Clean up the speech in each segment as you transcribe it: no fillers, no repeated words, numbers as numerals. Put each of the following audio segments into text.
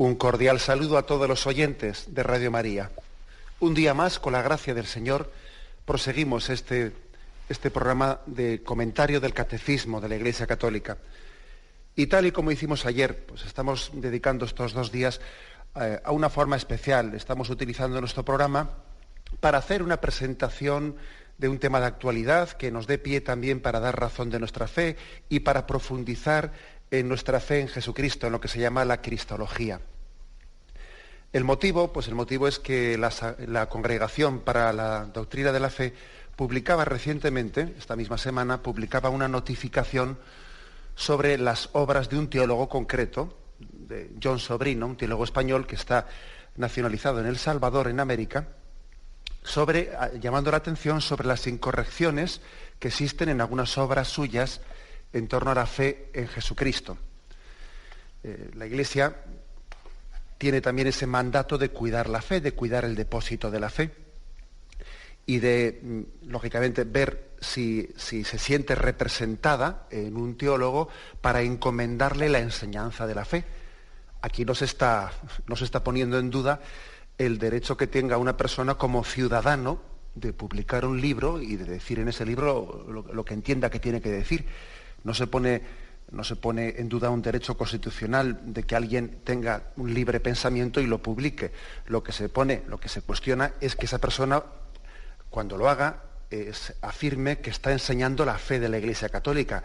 Un cordial saludo a todos los oyentes de Radio María. Un día más, con la gracia del Señor, proseguimos este programa de comentario del Catecismo de la Iglesia Católica. Y tal y como hicimos ayer, pues estamos dedicando estos 2 días a una forma especial. Estamos utilizando nuestro programa para hacer una presentación de un tema de actualidad que nos dé pie también para dar razón de nuestra fe y para profundizar en nuestra fe en Jesucristo, en lo que se llama la Cristología. El motivo es que la Congregación para la Doctrina de la Fe publicaba recientemente, esta misma semana, una notificación sobre las obras de un teólogo concreto, de John Sobrino, un teólogo español que está nacionalizado en El Salvador, en América, llamando la atención sobre las incorrecciones que existen en algunas obras suyas en torno a la fe en Jesucristo. La Iglesia tiene también ese mandato de cuidar la fe, de cuidar el depósito de la fe y de, lógicamente, ver si se siente representada en un teólogo para encomendarle la enseñanza de la fe. Aquí no se está poniendo en duda el derecho que tenga una persona como ciudadano de publicar un libro y de decir en ese libro lo que entienda que tiene que decir. No se pone en duda un derecho constitucional de que alguien tenga un libre pensamiento y lo publique. Lo que se cuestiona es que esa persona, cuando lo haga, afirme que está enseñando la fe de la Iglesia Católica,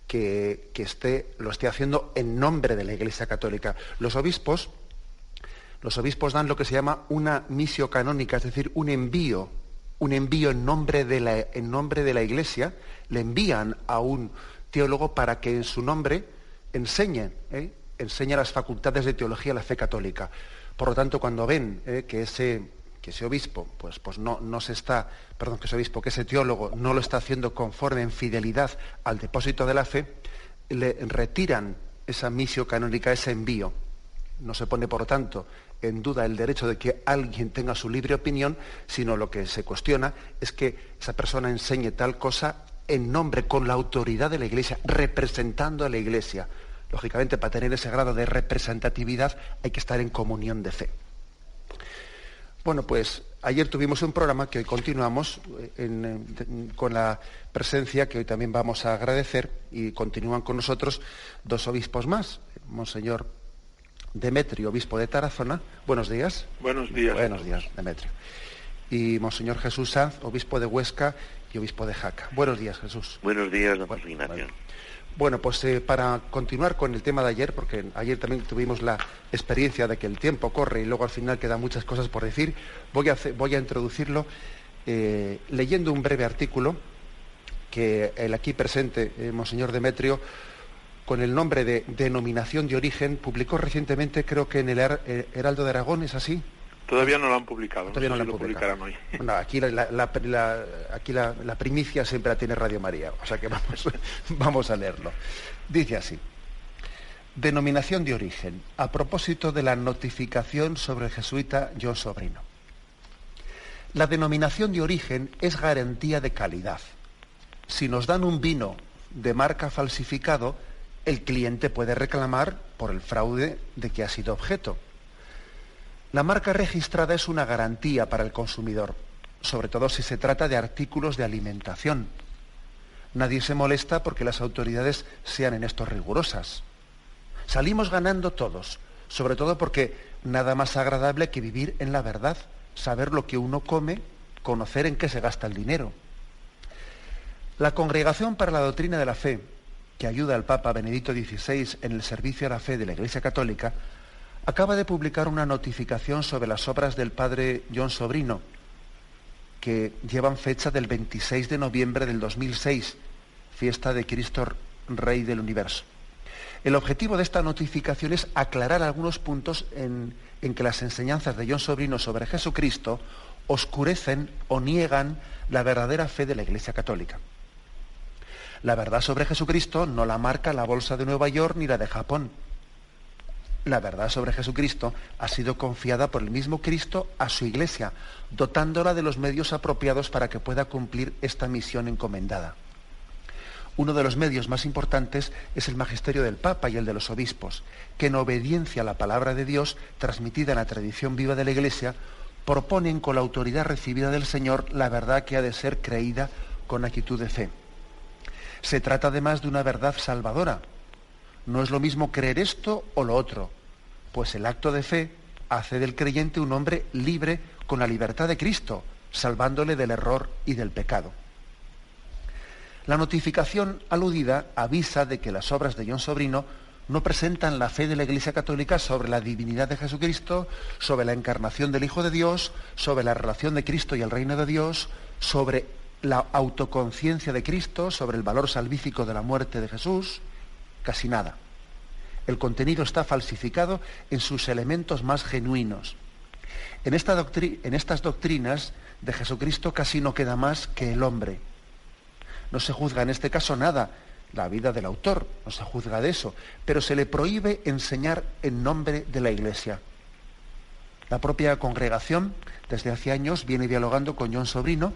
que lo esté haciendo en nombre de la Iglesia Católica. Los obispos dan lo que se llama una missio canónica, es decir, un envío en nombre de la Iglesia. Le envían a un teólogo para que en su nombre enseñe las facultades de teología de la fe católica. Por lo tanto, cuando ven que ese obispo, que ese teólogo no lo está haciendo conforme en fidelidad al depósito de la fe, le retiran esa missio canónica, ese envío. No se pone, por lo tanto, en duda el derecho de que alguien tenga su libre opinión, sino lo que se cuestiona es que esa persona enseñe tal cosa en nombre, con la autoridad de la Iglesia, representando a la Iglesia. Lógicamente, para tener ese grado de representatividad hay que estar en comunión de fe. Bueno, pues ayer tuvimos un programa que hoy continuamos con la presencia que hoy también vamos a agradecer, y continúan con nosotros 2 obispos más. Monseñor Demetrio, obispo de Tarazona. Buenos días. Buenos días. Buenos días, Demetrio. Y Monseñor Jesús Sanz, obispo de Huesca y obispo de Jaca. Buenos días, Jesús. Buenos días, don José Ignacio. Bueno, pues para continuar con el tema de ayer, porque ayer también tuvimos la experiencia de que el tiempo corre y luego al final quedan muchas cosas por decir, voy a introducirlo leyendo un breve artículo que el aquí presente, Monseñor Demetrio, con el nombre de Denominación de Origen, publicó recientemente, creo que en el Heraldo de Aragón, ¿es así? Todavía no lo han publicado. Todavía no lo publicarán hoy. No, aquí la primicia siempre la tiene Radio María, o sea que vamos a leerlo. Dice así: Denominación de Origen, a propósito de la notificación sobre el jesuita John Sobrino. La denominación de origen es garantía de calidad. Si nos dan un vino de marca falsificado, el cliente puede reclamar por el fraude de que ha sido objeto. La marca registrada es una garantía para el consumidor, sobre todo si se trata de artículos de alimentación. Nadie se molesta porque las autoridades sean en esto rigurosas. Salimos ganando todos, sobre todo porque nada más agradable que vivir en la verdad, saber lo que uno come, conocer en qué se gasta el dinero. La Congregación para la Doctrina de la Fe, que ayuda al Papa Benedicto XVI en el servicio a la fe de la Iglesia Católica, acaba de publicar una notificación sobre las obras del padre John Sobrino, que llevan fecha del 26 de noviembre del 2006, fiesta de Cristo Rey del Universo. El objetivo de esta notificación es aclarar algunos puntos en que las enseñanzas de John Sobrino sobre Jesucristo oscurecen o niegan la verdadera fe de la Iglesia Católica. La verdad sobre Jesucristo no la marca la Bolsa de Nueva York ni la de Japón. La verdad sobre Jesucristo ha sido confiada por el mismo Cristo a su Iglesia, dotándola de los medios apropiados para que pueda cumplir esta misión encomendada. Uno de los medios más importantes es el magisterio del Papa y el de los obispos, que en obediencia a la palabra de Dios, transmitida en la tradición viva de la Iglesia, proponen con la autoridad recibida del Señor la verdad que ha de ser creída con actitud de fe. Se trata además de una verdad salvadora. No es lo mismo creer esto o lo otro, pues el acto de fe hace del creyente un hombre libre con la libertad de Cristo, salvándole del error y del pecado. La notificación aludida avisa de que las obras de John Sobrino no presentan la fe de la Iglesia Católica sobre la divinidad de Jesucristo, sobre la encarnación del Hijo de Dios, sobre la relación de Cristo y el reino de Dios, sobre la autoconciencia de Cristo, sobre el valor salvífico de la muerte de Jesús, casi nada. El contenido está falsificado en sus elementos más genuinos. En estas doctrinas de Jesucristo casi no queda más que el hombre. No se juzga en este caso nada, la vida del autor, no se juzga de eso, pero se le prohíbe enseñar en nombre de la Iglesia. La propia congregación, desde hace años, viene dialogando con John Sobrino,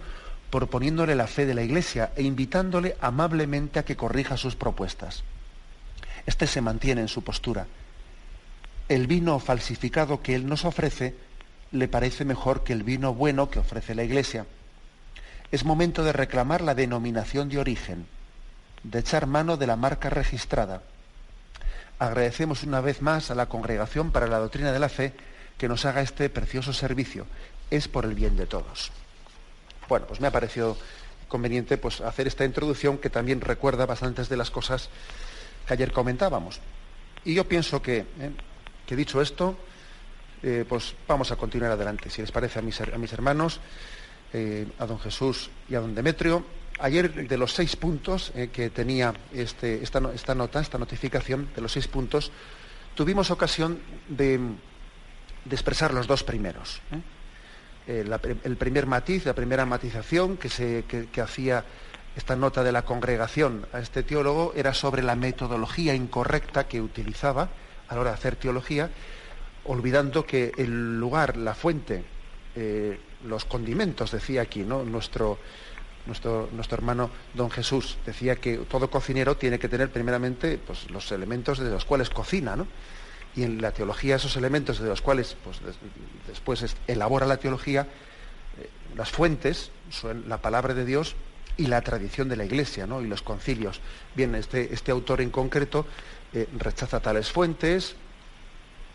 proponiéndole la fe de la Iglesia e invitándole amablemente a que corrija sus propuestas. Este se mantiene en su postura. El vino falsificado que él nos ofrece le parece mejor que el vino bueno que ofrece la Iglesia. Es momento de reclamar la denominación de origen, de echar mano de la marca registrada. Agradecemos una vez más a la Congregación para la Doctrina de la Fe que nos haga este precioso servicio. Es por el bien de todos. Bueno, pues me ha parecido conveniente pues, hacer esta introducción que también recuerda bastantes de las cosas que ayer comentábamos. Y yo pienso que dicho esto, pues vamos a continuar adelante. Si les parece a mis hermanos, a don Jesús y a don Demetrio. Ayer, de los 6 puntos que tenía esta notificación, de los 6 puntos, tuvimos ocasión de expresar los 2 primeros. El primer matiz, la primera matización que hacía esta nota de la congregación a este teólogo era sobre la metodología incorrecta que utilizaba a la hora de hacer teología, olvidando que el lugar, la fuente, los condimentos, decía aquí, ¿no? Nuestro hermano don Jesús decía que todo cocinero tiene que tener primeramente pues, los elementos de los cuales cocina, ¿no? Y en la teología esos elementos de los cuales pues, después elabora la teología, las fuentes son la palabra de Dios y la tradición de la Iglesia, ¿no? Y los concilios. Bien, este autor en concreto rechaza tales fuentes,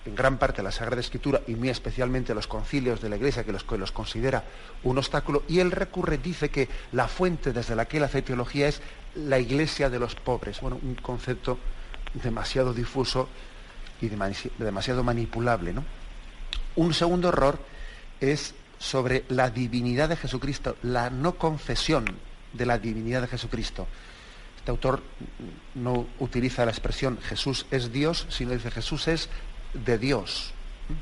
en gran parte la Sagrada Escritura y muy especialmente los concilios de la Iglesia, que los considera un obstáculo, y él recurre, dice que la fuente desde la que él hace teología es la Iglesia de los pobres. Bueno, un concepto demasiado difuso y demasiado manipulable, ¿no? Un segundo error es sobre la divinidad de Jesucristo, la no confesión de la divinidad de Jesucristo. Este autor no utiliza la expresión Jesús es Dios, sino dice Jesús es de Dios.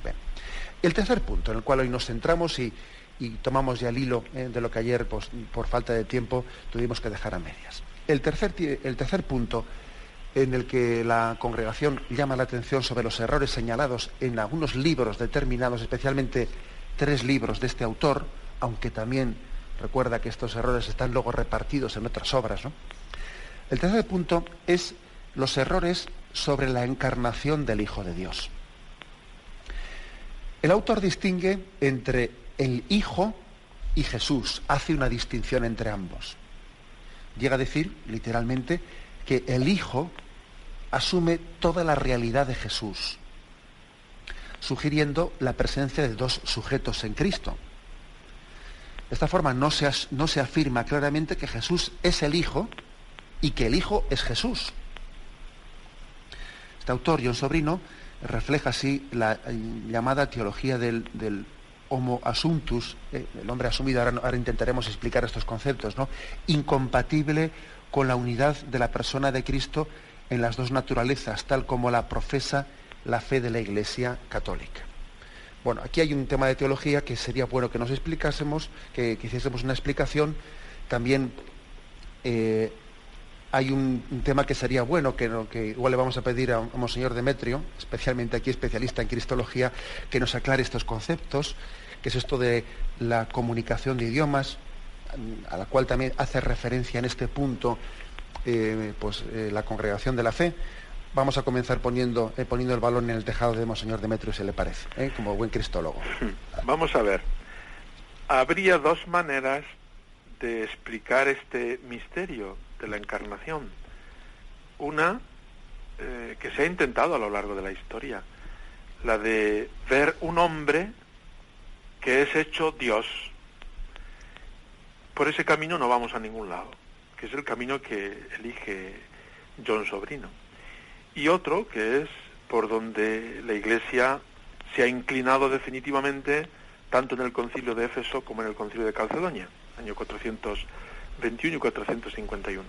Bien. El tercer punto en el cual hoy nos centramos y tomamos ya el hilo de lo que ayer, pues, por falta de tiempo, tuvimos que dejar a medias. El tercer punto en el que la congregación llama la atención sobre los errores señalados en algunos libros determinados, especialmente 3 libros de este autor, aunque también recuerda que estos errores están luego repartidos en otras obras, ¿no? El tercer punto es los errores sobre la encarnación del Hijo de Dios. El autor distingue entre el Hijo y Jesús, hace una distinción entre ambos. Llega a decir, literalmente, que el Hijo asume toda la realidad de Jesús, sugiriendo la presencia de 2 sujetos en Cristo. De esta forma no se afirma claramente que Jesús es el Hijo y que el Hijo es Jesús. Este autor, John Sobrino, refleja así la llamada teología del homo assumptus, el hombre asumido. Ahora intentaremos explicar estos conceptos, ¿no? Incompatible con la unidad de la persona de Cristo en las 2 naturalezas, tal como la profesa la fe de la Iglesia Católica. Bueno, aquí hay un tema de teología que sería bueno que nos explicásemos, que hiciésemos una explicación. También hay un tema que sería bueno, que igual le vamos a pedir a Monseñor Demetrio, especialmente aquí especialista en cristología, que nos aclare estos conceptos, que es esto de la comunicación de idiomas, a la cual también hace referencia en este punto la Congregación de la Fe, vamos a comenzar poniendo el balón en el tejado de Monseñor Demetrio, si le parece, como buen cristólogo. Vamos a ver. Habría dos maneras de explicar este misterio de la encarnación. Una, que se ha intentado a lo largo de la historia, la de ver un hombre que es hecho Dios. Por ese camino no vamos a ningún lado, que es el camino que elige John Sobrino. Y otro, que es por donde la Iglesia se ha inclinado definitivamente, tanto en el concilio de Éfeso como en el concilio de Calcedonia, año 421 y 451.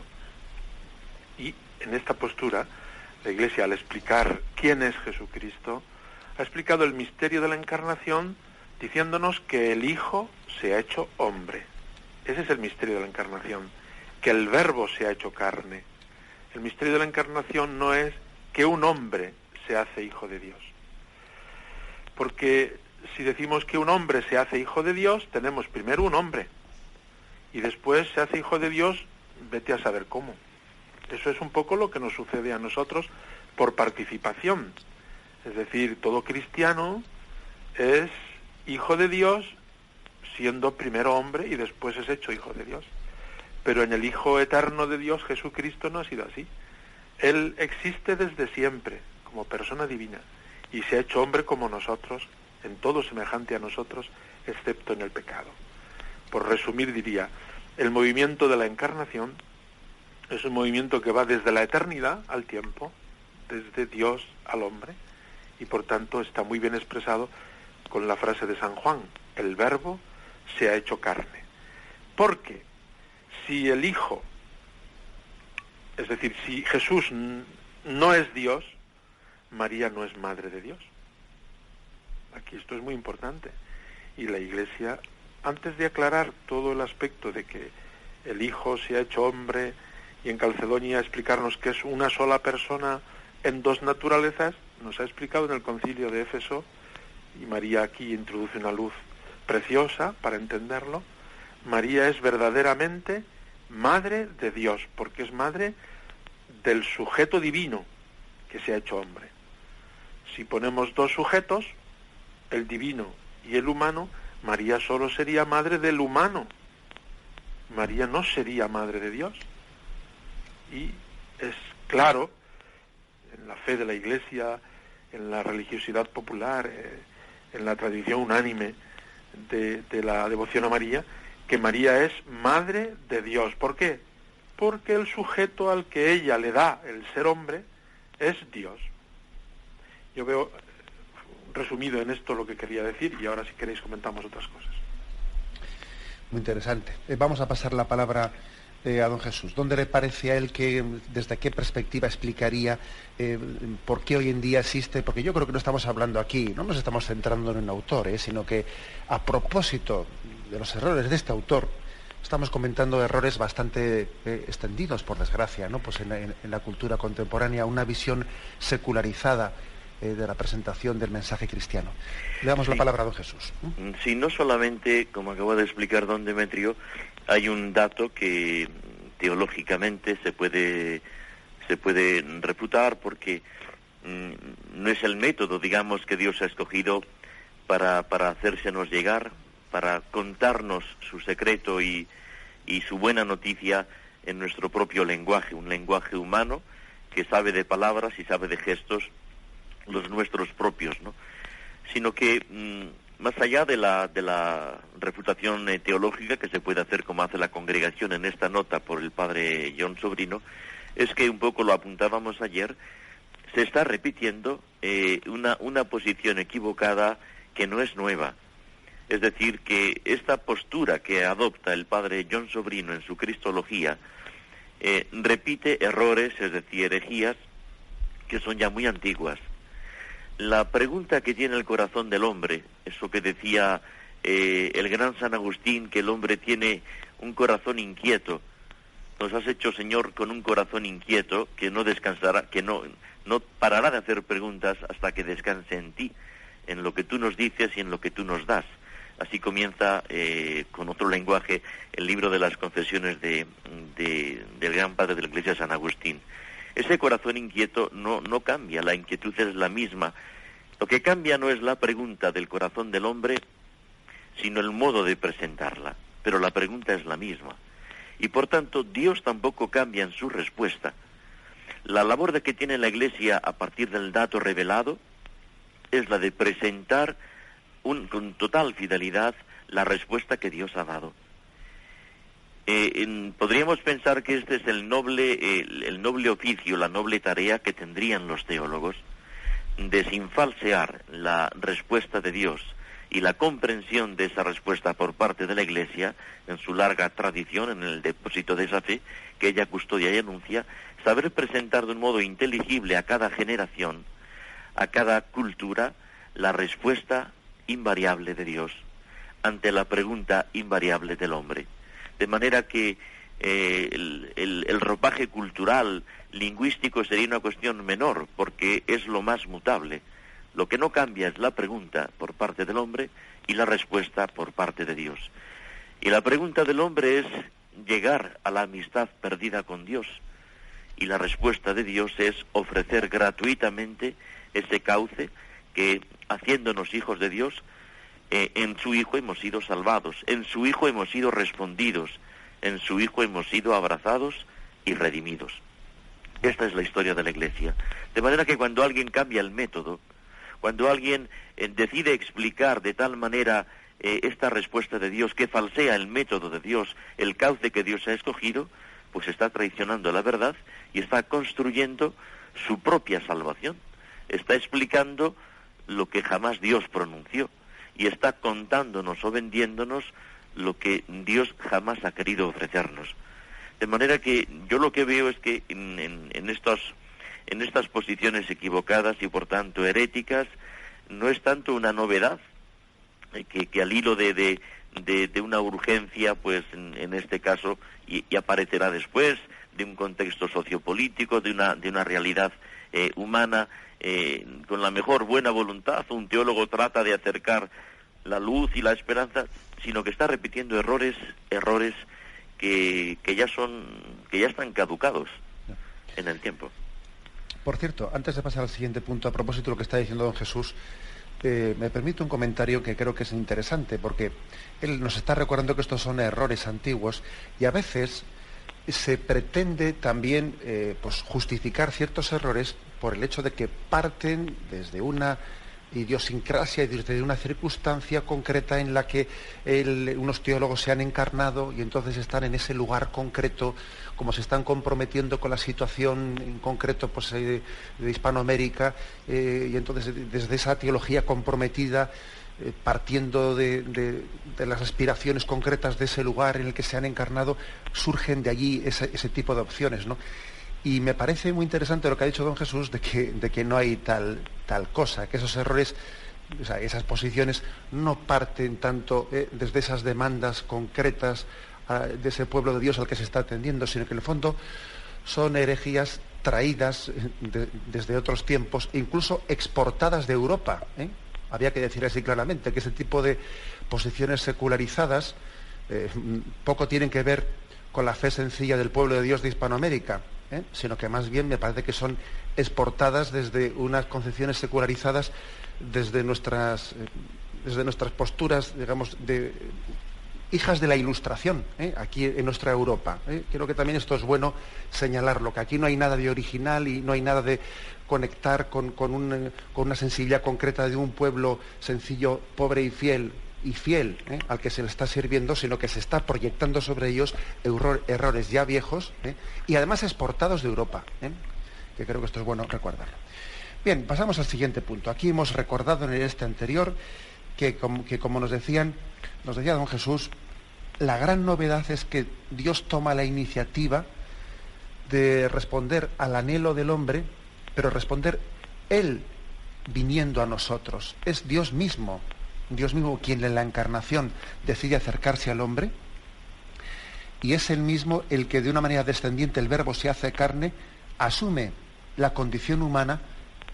Y en esta postura, la Iglesia, al explicar quién es Jesucristo, ha explicado el misterio de la encarnación diciéndonos que el Hijo se ha hecho hombre. Ese es el misterio de la encarnación, que el Verbo se ha hecho carne. El misterio de la encarnación no es que un hombre se hace hijo de Dios. Porque si decimos que un hombre se hace hijo de Dios, tenemos primero un hombre, y después se hace hijo de Dios, vete a saber cómo. Eso es un poco lo que nos sucede a nosotros por participación. Es decir, todo cristiano es hijo de Dios siendo primero hombre y después es hecho hijo de Dios. Pero en el Hijo eterno de Dios, Jesucristo, no ha sido así. Él existe desde siempre como persona divina y se ha hecho hombre como nosotros, en todo semejante a nosotros, excepto en el pecado. Por resumir, diría, el movimiento de la encarnación es un movimiento que va desde la eternidad al tiempo, desde Dios al hombre, y por tanto está muy bien expresado con la frase de San Juan: el Verbo se ha hecho carne. Porque si el Hijo, es decir, si Jesús no es Dios, María no es madre de Dios. Aquí esto es muy importante. Y la Iglesia, antes de aclarar todo el aspecto de que el Hijo se ha hecho hombre, y en Calcedonia explicarnos que es una sola persona en dos naturalezas, nos ha explicado en el concilio de Éfeso, y María aquí introduce una luz preciosa para entenderlo. María es verdaderamente madre de Dios, porque es madre del sujeto divino que se ha hecho hombre. Si ponemos dos sujetos, el divino y el humano, María solo sería madre del humano. María no sería madre de Dios. Y es claro, en la fe de la Iglesia, en la religiosidad popular, en la tradición unánime de la devoción a María, que María es madre de Dios. ¿Por qué? Porque el sujeto al que ella le da el ser hombre es Dios. Yo veo resumido en esto lo que quería decir, y ahora si queréis comentamos otras cosas. Muy interesante. Vamos a pasar la palabra a don Jesús. ¿Dónde le parece a él que, desde qué perspectiva explicaría por qué hoy en día existe? Porque yo creo que no estamos hablando aquí, no nos estamos centrando en un autor, sino que a propósito de los errores de este autor, estamos comentando errores bastante extendidos, por desgracia, ¿no? Pues en la cultura contemporánea, una visión secularizada de la presentación del mensaje cristiano. Le damos la palabra a don Jesús. Sí, no solamente, como acabo de explicar don Demetrio, hay un dato que teológicamente se puede refutar, porque no es el método, digamos, que Dios ha escogido para hacérsenos llegar, para contarnos su secreto y su buena noticia en nuestro propio lenguaje, un lenguaje humano que sabe de palabras y sabe de gestos, los nuestros propios, ¿no? Sino que más allá de la refutación teológica que se puede hacer, como hace la congregación en esta nota por el padre John Sobrino, es que un poco lo apuntábamos ayer, se está repitiendo una posición equivocada que no es nueva. Es decir, que esta postura que adopta el padre John Sobrino en su cristología repite errores, es decir, herejías, que son ya muy antiguas. La pregunta que tiene el corazón del hombre, eso que decía el gran San Agustín, que el hombre tiene un corazón inquieto. Nos has hecho, Señor, con un corazón inquieto que no descansará, que no parará de hacer preguntas hasta que descanse en ti, en lo que tú nos dices y en lo que tú nos das. Así comienza, con otro lenguaje, el libro de las confesiones del gran padre de la Iglesia, San Agustín. Ese corazón inquieto no cambia, la inquietud es la misma. Lo que cambia no es la pregunta del corazón del hombre, sino el modo de presentarla. Pero la pregunta es la misma. Y por tanto, Dios tampoco cambia en su respuesta. La labor de que tiene la Iglesia a partir del dato revelado es la de presentar con total fidelidad la respuesta que Dios ha dado. Podríamos pensar que este es el noble oficio, la noble tarea que tendrían los teólogos, de sin falsear la respuesta de Dios y la comprensión de esa respuesta por parte de la Iglesia, en su larga tradición, en el depósito de esa fe que ella custodia y anuncia, saber presentar de un modo inteligible a cada generación, a cada cultura, la respuesta invariable de Dios ante la pregunta invariable del hombre. De manera que el ropaje cultural, lingüístico, sería una cuestión menor, porque es lo más mutable. Lo que no cambia es la pregunta por parte del hombre y la respuesta por parte de Dios. Y la pregunta del hombre es llegar a la amistad perdida con Dios. Y la respuesta de Dios es ofrecer gratuitamente ese cauce que, haciéndonos hijos de Dios, en su Hijo hemos sido salvados, en su Hijo hemos sido respondidos, en su Hijo hemos sido abrazados y redimidos. Esta es la historia de la Iglesia. De manera que cuando alguien cambia el método, cuando alguien decide explicar de tal manera esta respuesta de Dios, que falsea el método de Dios, el cauce que Dios ha escogido, pues está traicionando la verdad y está construyendo su propia salvación. Está explicando lo que jamás Dios pronunció y está contándonos o vendiéndonos lo que Dios jamás ha querido ofrecernos. De manera que yo lo que veo es que en estas posiciones equivocadas y por tanto heréticas no es tanto una novedad que al hilo de una urgencia, pues en este caso, y aparecerá después, de un contexto sociopolítico, de una realidad humana, con la mejor buena voluntad, un teólogo trata de acercar la luz y la esperanza, sino que está repitiendo errores que ya están caducados en el tiempo. Por cierto, antes de pasar al siguiente punto, a propósito de lo que está diciendo don Jesús, me permite un comentario que creo que es interesante, porque él nos está recordando que estos son errores antiguos y a veces se pretende también pues justificar ciertos errores por el hecho de que parten desde una idiosincrasia y desde una circunstancia concreta en la que unos teólogos se han encarnado y entonces están en ese lugar concreto, como se están comprometiendo con la situación en concreto pues, de Hispanoamérica, y entonces desde esa teología comprometida, partiendo de las aspiraciones concretas de ese lugar en el que se han encarnado, surgen de allí ese tipo de opciones, ¿no? Y me parece muy interesante lo que ha dicho don Jesús de que no hay tal cosa, que esos errores, o sea, esas posiciones no parten tanto desde esas demandas concretas de ese pueblo de Dios al que se está atendiendo, sino que en el fondo son herejías traídas desde otros tiempos, incluso exportadas de Europa, ¿eh? Había que decir así claramente, que ese tipo de posiciones secularizadas poco tienen que ver con la fe sencilla del pueblo de Dios de Hispanoamérica, sino que más bien me parece que son exportadas desde unas concepciones secularizadas, desde nuestras posturas, digamos, de hijas de la Ilustración, aquí en nuestra Europa. Creo que también esto es bueno señalarlo, que aquí no hay nada de original y no hay nada de conectar con una sensibilidad concreta de un pueblo sencillo, pobre y fiel al que se le está sirviendo, sino que se está proyectando sobre ellos errores ya viejos y además exportados de Europa, que creo que esto es bueno recordarlo. Bien, pasamos al siguiente punto. Aquí hemos recordado en el anterior que como nos decía don Jesús, la gran novedad es que Dios toma la iniciativa de responder al anhelo del hombre, pero responder Él viniendo a nosotros. Es Dios mismo quien en la encarnación decide acercarse al hombre, y es Él mismo el que de una manera descendiente, el Verbo se hace carne, asume la condición humana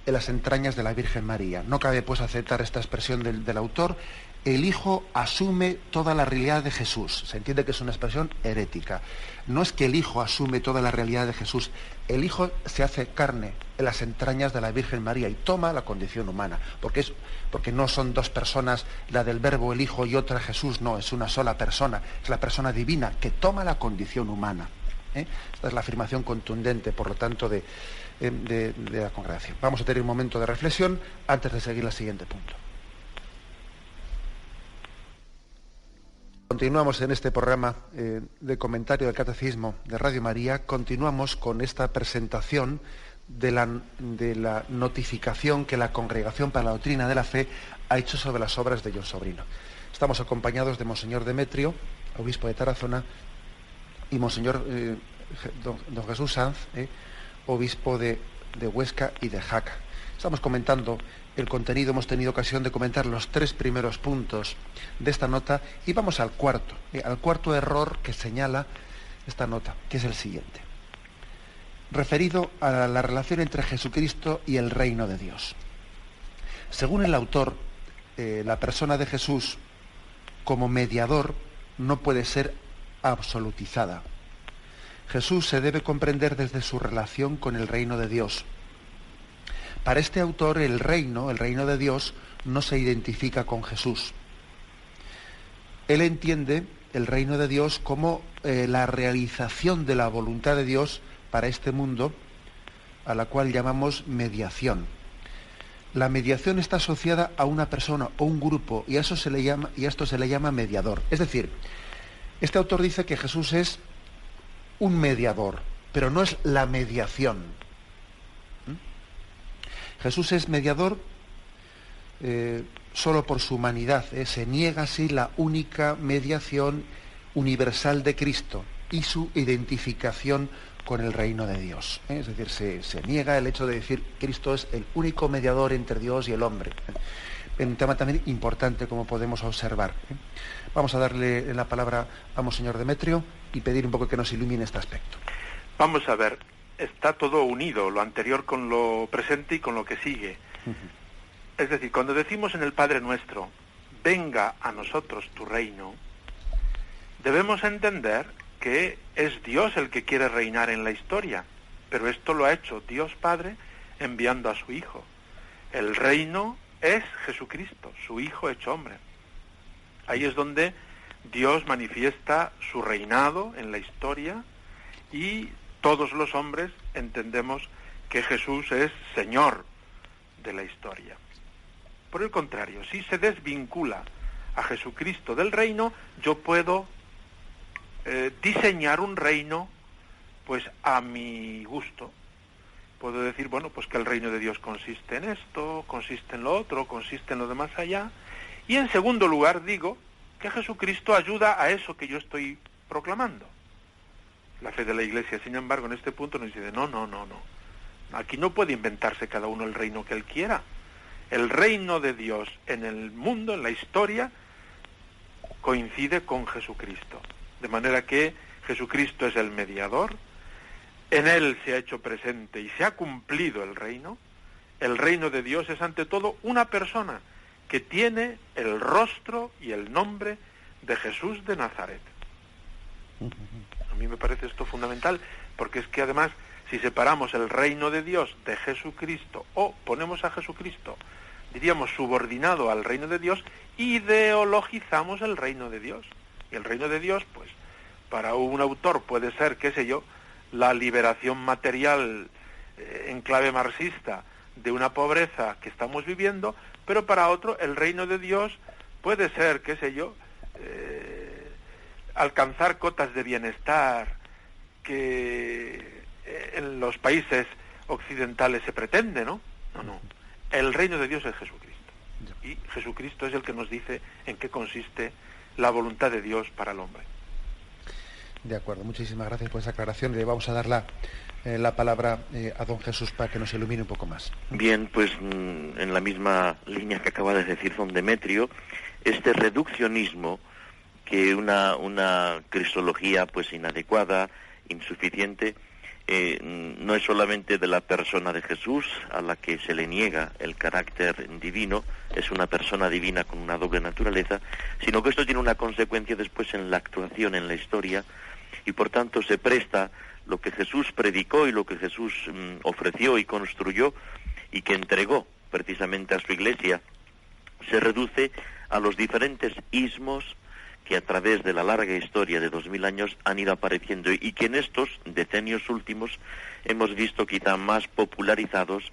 en las entrañas de la Virgen María. No cabe pues aceptar esta expresión del autor, el Hijo asume toda la realidad de Jesús. Se entiende que es una expresión herética. No es que el Hijo asume toda la realidad de Jesús. El Hijo se hace carne en las entrañas de la Virgen María y toma la condición humana. Porque no son dos personas, la del Verbo, el Hijo, y otra Jesús. No, es una sola persona. Es la persona divina que toma la condición humana. Esta es la afirmación contundente, por lo tanto, de la congregación. Vamos a tener un momento de reflexión antes de seguir al siguiente punto. Continuamos en este programa de comentario del Catecismo de Radio María. Continuamos con esta presentación de la notificación que la Congregación para la Doctrina de la Fe ha hecho sobre las obras de John Sobrino. Estamos acompañados de Monseñor Demetrio, obispo de Tarazona, y Monseñor don Jesús Sanz, obispo de Huesca y de Jaca. Estamos comentando el contenido, hemos tenido ocasión de comentar los 3 primeros puntos de esta nota y vamos al cuarto error que señala esta nota, que es el siguiente, referido a la relación entre Jesucristo y el reino de Dios. Según el autor, la persona de Jesús como mediador no puede ser absolutizada. Jesús se debe comprender desde su relación con el reino de Dios. Para este autor, el reino de Dios, no se identifica con Jesús. Él entiende el reino de Dios como la realización de la voluntad de Dios para este mundo, a la cual llamamos mediación. La mediación está asociada a una persona o un grupo, y a esto se le llama mediador. Es decir, este autor dice que Jesús es un mediador, pero no es la mediación. Jesús es mediador solo por su humanidad. Se niega así la única mediación universal de Cristo y su identificación con el reino de Dios. Es decir, se niega el hecho de decir Cristo es el único mediador entre Dios y el hombre. Un tema también importante, como podemos observar. Vamos a darle la palabra a Monseñor Demetrio y pedir un poco que nos ilumine este aspecto. Vamos a ver. Está todo unido, lo anterior con lo presente y con lo que sigue. Es decir, cuando decimos en el Padre Nuestro, venga a nosotros tu reino, debemos entender que es Dios el que quiere reinar en la historia, pero esto lo ha hecho Dios Padre enviando a su Hijo. El reino es Jesucristo, su Hijo hecho hombre. Ahí es donde Dios manifiesta su reinado en la historia y todos los hombres entendemos que Jesús es Señor de la historia. Por el contrario, si se desvincula a Jesucristo del reino, yo puedo diseñar un reino pues a mi gusto. Puedo decir, bueno, pues que el reino de Dios consiste en esto, consiste en lo otro, consiste en lo de más allá. Y en segundo lugar digo que Jesucristo ayuda a eso que yo estoy proclamando. La fe de la Iglesia, sin embargo, en este punto nos dice, no. Aquí no puede inventarse cada uno el reino que él quiera. El reino de Dios en el mundo, en la historia, coincide con Jesucristo. De manera que Jesucristo es el mediador, en él se ha hecho presente y se ha cumplido el reino. El reino de Dios es ante todo una persona que tiene el rostro y el nombre de Jesús de Nazaret. A mí me parece esto fundamental, porque es que además, si separamos el reino de Dios de Jesucristo, o ponemos a Jesucristo, diríamos, subordinado al reino de Dios, ideologizamos el reino de Dios. Y el reino de Dios, pues, para un autor puede ser, qué sé yo, la liberación material en clave marxista de una pobreza que estamos viviendo, pero para otro el reino de Dios puede ser, qué sé yo, alcanzar cotas de bienestar que en los países occidentales se pretende, ¿no? No. El reino de Dios es Jesucristo. Y Jesucristo es el que nos dice en qué consiste la voluntad de Dios para el hombre. De acuerdo, muchísimas gracias por esa aclaración. Le vamos a dar la palabra a don Jesús para que nos ilumine un poco más. Bien, pues en la misma línea que acaba de decir don Demetrio, este reduccionismo que una cristología pues inadecuada, insuficiente, no es solamente de la persona de Jesús, a la que se le niega el carácter divino, es una persona divina con una doble naturaleza, sino que esto tiene una consecuencia después en la actuación, en la historia, y por tanto se presta lo que Jesús predicó y lo que Jesús ofreció y construyó y que entregó precisamente a su Iglesia, se reduce a los diferentes ismos que a través de la larga historia de 2000 años han ido apareciendo y que en estos decenios últimos hemos visto quizá más popularizados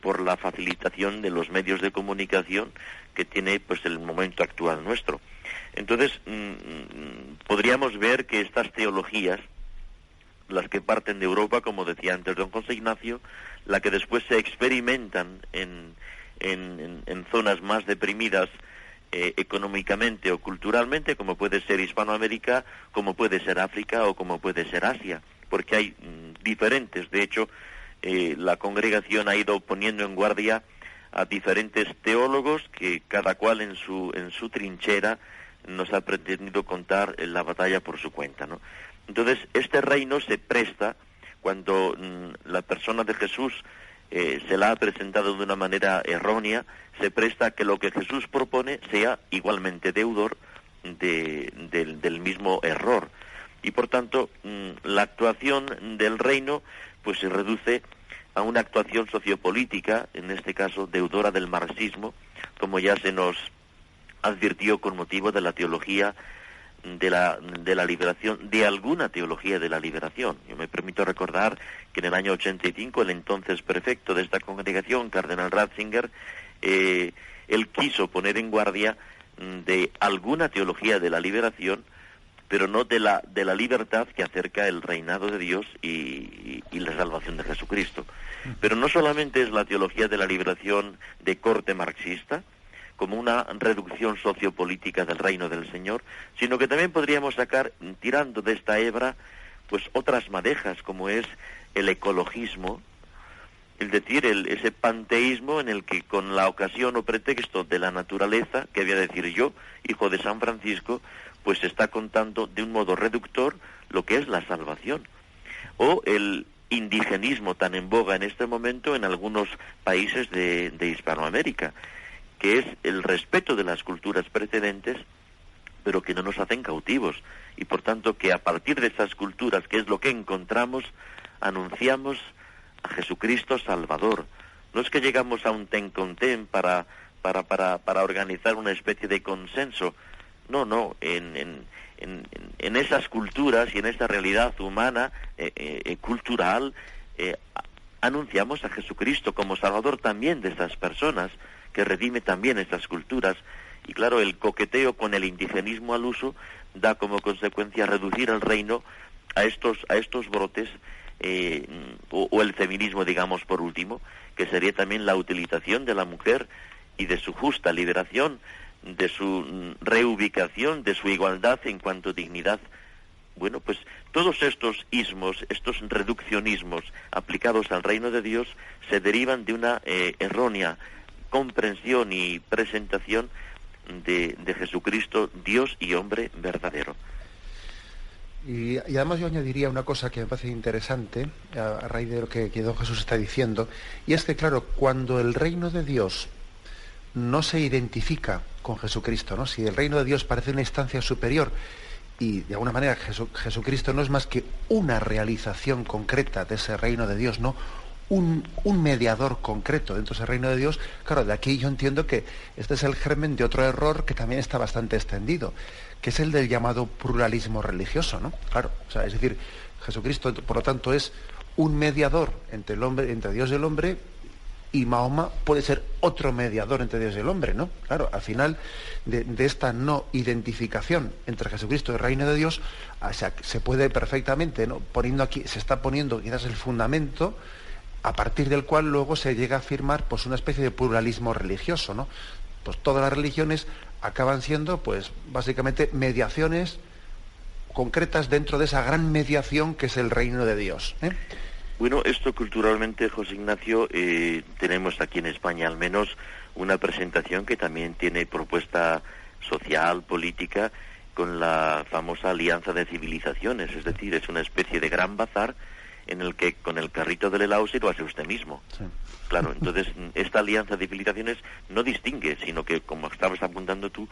por la facilitación de los medios de comunicación que tiene pues el momento actual nuestro. Entonces, podríamos ver que estas teologías, las que parten de Europa, como decía antes don José Ignacio, la que después se experimentan en zonas más deprimidas económicamente o culturalmente, como puede ser Hispanoamérica, como puede ser África o como puede ser Asia, porque hay diferentes. De hecho, la congregación ha ido poniendo en guardia a diferentes teólogos que cada cual en su trinchera nos ha pretendido contar la batalla por su cuenta, ¿no? Entonces, este reino se presta cuando la persona de Jesús se la ha presentado de una manera errónea, se presta a que lo que Jesús propone sea igualmente deudor del mismo error. Y por tanto, la actuación del reino pues se reduce a una actuación sociopolítica, en este caso deudora del marxismo, como ya se nos advirtió con motivo de la teología de la liberación, de alguna teología de la liberación. Yo me permito recordar que en el año 85 el entonces prefecto de esta congregación, cardenal Ratzinger, él quiso poner en guardia de alguna teología de la liberación, pero no de la libertad que acerca el reinado de Dios y la salvación de Jesucristo. Pero no solamente es la teología de la liberación de corte marxista, como una reducción sociopolítica del reino del Señor, sino que también podríamos sacar, tirando de esta hebra, pues otras madejas, como es el ecologismo, es decir, ese panteísmo en el que con la ocasión o pretexto de la naturaleza, que voy a decir yo, hijo de San Francisco, pues se está contando de un modo reductor lo que es la salvación. O el indigenismo tan en boga en este momento en algunos países de Hispanoamérica, que es el respeto de las culturas precedentes, pero que no nos hacen cautivos, y por tanto que a partir de esas culturas, que es lo que encontramos, anunciamos a Jesucristo Salvador. No es que llegamos a un ten con ten para organizar una especie de consenso, no, en esas culturas y en esa realidad humana, cultural, anunciamos a Jesucristo como Salvador también de esas personas, que redime también estas culturas. Y claro, el coqueteo con el indigenismo al uso da como consecuencia reducir el reino a estos brotes, o el feminismo, digamos, por último, que sería también la utilización de la mujer y de su justa liberación, de su reubicación, de su igualdad en cuanto a dignidad. Bueno, pues todos estos ismos, estos reduccionismos aplicados al reino de Dios se derivan de una errónea comprensión y presentación de Jesucristo, Dios y hombre verdadero. Y además yo añadiría una cosa que me parece interesante a raíz de lo que don Jesús está diciendo, y es que claro, cuando el reino de Dios no se identifica con Jesucristo, ¿no? Si el reino de Dios parece una instancia superior y de alguna manera Jesucristo no es más que una realización concreta de ese reino de Dios, ¿no? Un mediador concreto dentro de ese reino de Dios, claro, de aquí yo entiendo que este es el germen de otro error que también está bastante extendido, que es el del llamado pluralismo religioso, ¿no? Claro, o sea, es decir, Jesucristo, por lo tanto, es un mediador entre el hombre, entre Dios y el hombre, y Mahoma puede ser otro mediador entre Dios y el hombre, ¿no? Claro, al final de esta no identificación entre Jesucristo y el reino de Dios, o sea, se puede perfectamente, ¿no? Se está poniendo quizás el fundamento a partir del cual luego se llega a afirmar pues una especie de pluralismo religioso, ¿no? Pues todas las religiones acaban siendo pues básicamente mediaciones concretas dentro de esa gran mediación que es el reino de Dios, ¿eh? Bueno, esto culturalmente, José Ignacio, tenemos aquí en España al menos una presentación que también tiene propuesta social, política, con la famosa Alianza de Civilizaciones, es decir, es una especie de gran bazar en el que con el carrito del helado se lo hace usted mismo. Sí. Claro, entonces esta alianza de civilizaciones no distingue, sino que, como estabas apuntando tú,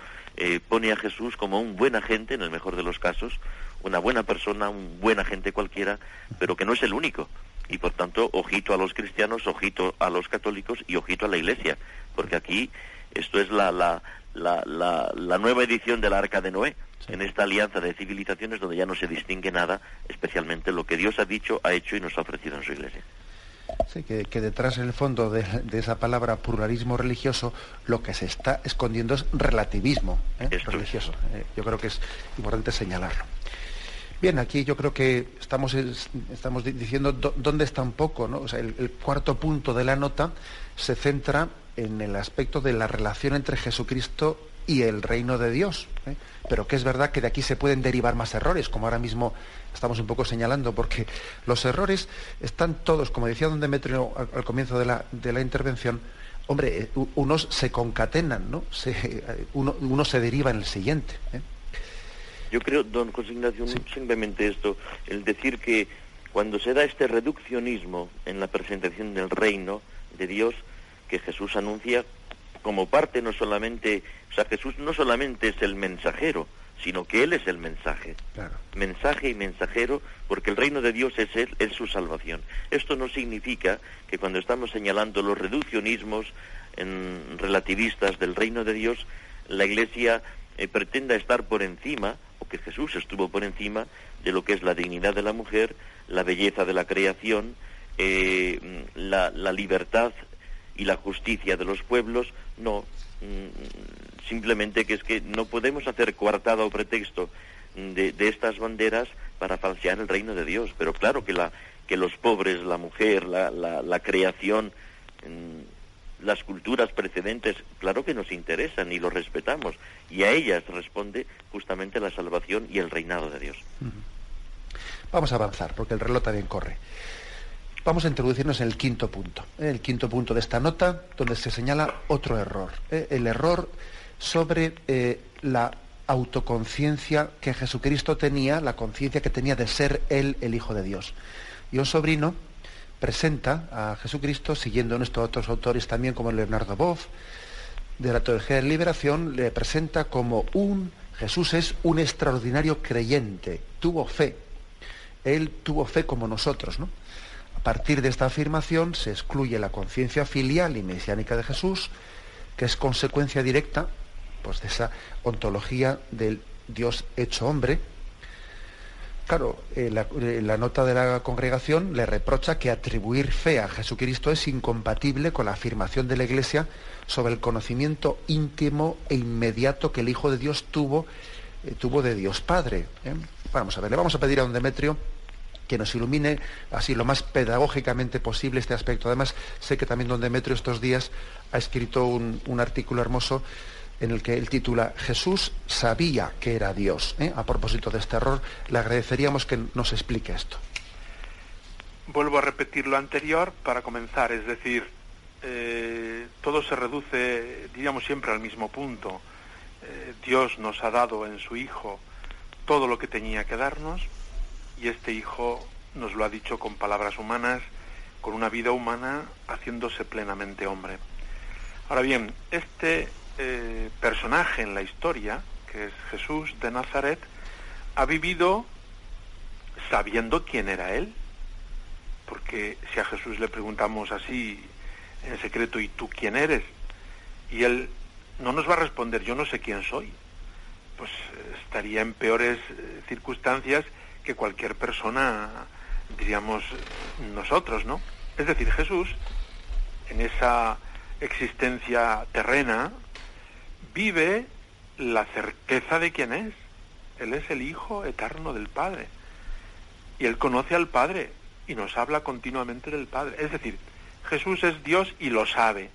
pone a Jesús como un buen agente, en el mejor de los casos, una buena persona, un buen agente cualquiera, pero que no es el único. Y por tanto, ojito a los cristianos, ojito a los católicos y ojito a la Iglesia, porque aquí esto es la nueva edición de la Arca de Noé, sí, en esta alianza de civilizaciones donde ya no se distingue nada, especialmente lo que Dios ha dicho, ha hecho y nos ha ofrecido en su Iglesia. Sí, que detrás, en el fondo de esa palabra pluralismo religioso, lo que se está escondiendo es relativismo religioso. Yo creo que es importante señalarlo. Bien, aquí yo creo que estamos diciendo dónde está un poco, ¿no? O sea, el cuarto punto de la nota se centra en el aspecto de la relación entre Jesucristo y el reino de Dios, pero que es verdad que de aquí se pueden derivar más errores, como ahora mismo estamos un poco señalando, porque los errores están todos, como decía don Demetrio al comienzo de la intervención, hombre, unos se concatenan, ¿no? Uno se deriva en el siguiente. Yo creo, don José Ignacio, sí, simplemente esto, el decir que cuando se da este reduccionismo en la presentación del reino de Dios, que Jesús anuncia como parte no solamente, o sea, Jesús no solamente es el mensajero, sino que Él es el mensaje. Claro. Mensaje y mensajero, porque el reino de Dios es Él, es su salvación. Esto no significa que cuando estamos señalando los reduccionismos relativistas del reino de Dios, la Iglesia pretenda estar por encima, o que Jesús estuvo por encima de lo que es la dignidad de la mujer, la belleza de la creación, la libertad y la justicia de los pueblos. No, simplemente que es que no podemos hacer coartada o pretexto de estas banderas para falsear el reino de Dios. Pero claro que los pobres, la mujer, la creación, las culturas precedentes, claro que nos interesan y los respetamos, y a ellas responde justamente la salvación y el reinado de Dios. Vamos a avanzar, porque el reloj también corre. Vamos a introducirnos en el quinto punto. El quinto punto de esta nota, donde se señala otro error. El error sobre la autoconciencia que Jesucristo tenía, la conciencia que tenía de ser Él el Hijo de Dios. Y un sobrino presenta a Jesucristo, siguiendo nuestros otros autores también, como Leonardo Boff, de la Teología de la Liberación, le presenta como Jesús es un extraordinario creyente, tuvo fe. Él tuvo fe como nosotros, ¿no? A partir de esta afirmación se excluye la conciencia filial y mesiánica de Jesús, que es consecuencia directa, pues, de esa ontología del Dios hecho hombre. Claro, la nota de la congregación le reprocha que atribuir fe a Jesucristo es incompatible con la afirmación de la Iglesia sobre el conocimiento íntimo e inmediato que el Hijo de Dios tuvo de Dios Padre. Vamos a ver, le vamos a pedir a don Demetrio que nos ilumine así lo más pedagógicamente posible este aspecto. Además, sé que también don Demetrio estos días ha escrito un artículo hermoso en el que él titula Jesús sabía que era Dios. A propósito de este error, le agradeceríamos que nos explique esto. Vuelvo a repetir lo anterior para comenzar, es decir, todo se reduce, diríamos, siempre al mismo punto. Dios nos ha dado en su Hijo todo lo que tenía que darnos, y este Hijo nos lo ha dicho con palabras humanas, con una vida humana, haciéndose plenamente hombre. Ahora bien, este personaje en la historia, que es Jesús de Nazaret, ha vivido sabiendo quién era Él, porque si a Jesús le preguntamos así en secreto, ¿y tú quién eres? Y Él no nos va a responder, yo no sé quién soy, pues estaría en peores circunstancias que cualquier persona, diríamos nosotros, ¿no? Es decir, Jesús, en esa existencia terrena, vive la certeza de quién es. Él es el Hijo eterno del Padre. Y Él conoce al Padre y nos habla continuamente del Padre. Es decir, Jesús es Dios y lo sabe,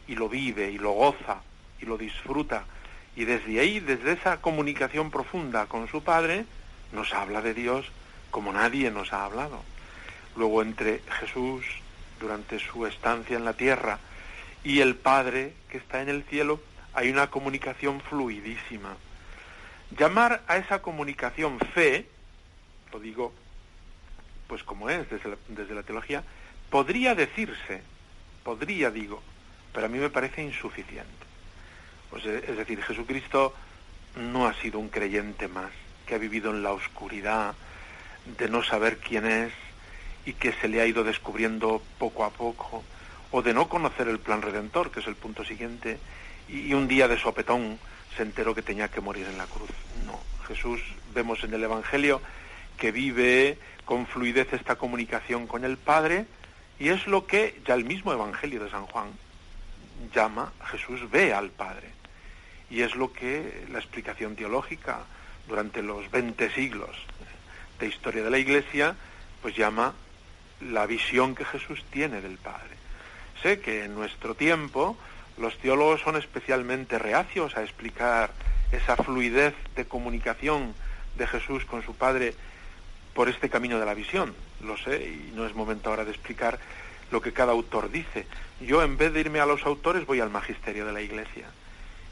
y lo vive, y lo goza, y lo disfruta. Y desde ahí, desde esa comunicación profunda con su Padre, nos habla de Dios como nadie nos ha hablado. Luego, entre Jesús, durante su estancia en la tierra, y el Padre que está en el cielo, hay una comunicación fluidísima. Llamar a esa comunicación fe, lo digo pues como es, desde la teología, podría decirse, pero a mí me parece insuficiente. Pues, es decir, Jesucristo no ha sido un creyente más, que ha vivido en la oscuridad de no saber quién es y que se le ha ido descubriendo poco a poco, o de no conocer el plan redentor, que es el punto siguiente, y un día de sopetón se enteró que tenía que morir en la cruz. No, Jesús, vemos en el Evangelio que vive con fluidez esta comunicación con el Padre, y es lo que ya el mismo Evangelio de San Juan llama Jesús ve al Padre, y es lo que la explicación teológica durante los 20 siglos de historia de la Iglesia pues llama la visión que Jesús tiene del Padre. Sé que en nuestro tiempo los teólogos son especialmente reacios a explicar esa fluidez de comunicación de Jesús con su Padre por este camino de la visión. Lo sé, y no es momento ahora de explicar lo que cada autor dice. Yo, en vez de irme a los autores, voy al magisterio de la Iglesia.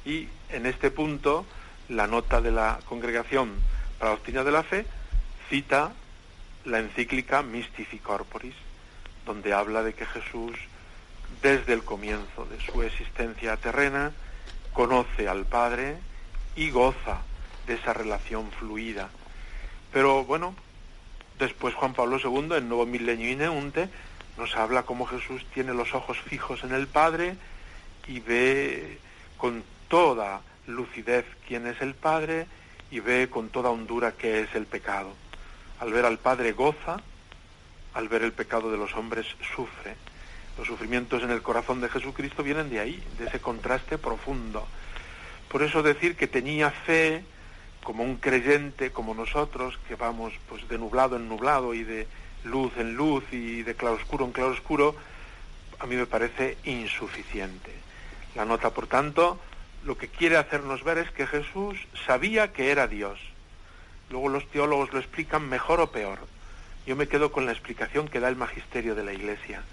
Y en este punto, la nota de la Congregación para la Doctrina de la Fe cita la encíclica Mystici Corporis, donde habla de que Jesús, desde el comienzo de su existencia terrena, conoce al Padre y goza de esa relación fluida. Pero bueno, después Juan Pablo II, en Nuevo Milenio Ineunte, nos habla cómo Jesús tiene los ojos fijos en el Padre y ve con toda lucidez quién es el Padre y ve con toda hondura qué es el pecado. Al ver al Padre goza, al ver el pecado de los hombres sufre. Los sufrimientos en el corazón de Jesucristo vienen de ahí, de ese contraste profundo. Por eso decir que tenía fe como un creyente, como nosotros, que vamos pues de nublado en nublado y de luz en luz y de claroscuro en claroscuro, a mí me parece insuficiente. La nota, por tanto, lo que quiere hacernos ver es que Jesús sabía que era Dios. Luego los teólogos lo explican mejor o peor. Yo me quedo con la explicación que da el magisterio de la Iglesia,